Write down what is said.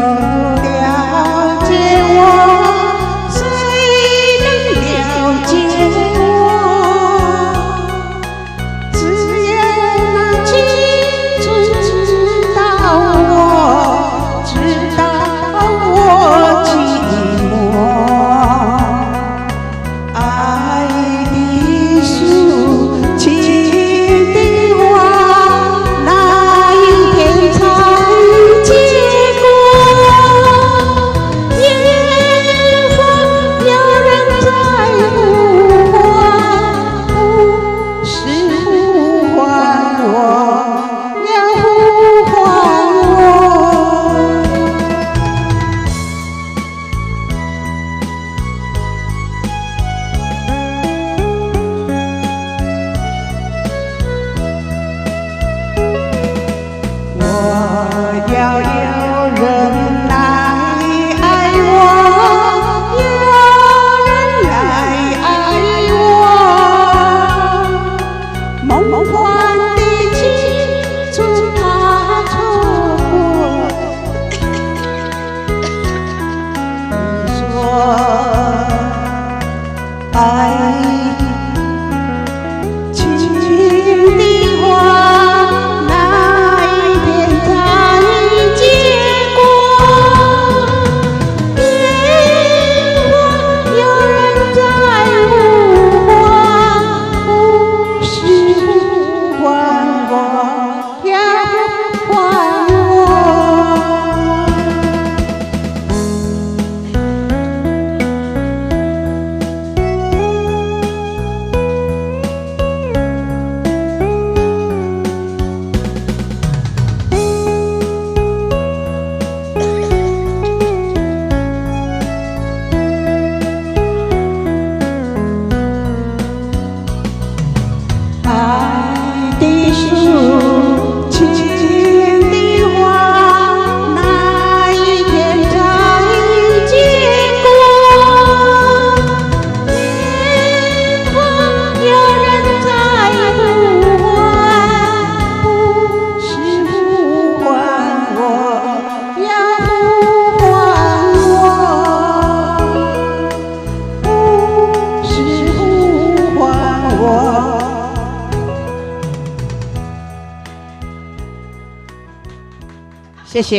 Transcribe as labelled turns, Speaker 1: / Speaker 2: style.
Speaker 1: 了解我？谁能了解我？只有那青春知道我，知道我寂寞。爱的树，情的花，哪一天才结果？远方有人在呼唤，不是呼唤我，要呼唤我。我要有人来爱我，有人来爱我，梦幻的青春怕错过。你说爱情的话，哪一天才结果？远方有人在呼唤，不是呼唤我，要呼唤我。爱的树，情的花，哪一天才结果？远方有人在呼唤，不是呼唤我，要呼唤我，不是呼唤我。谢谢。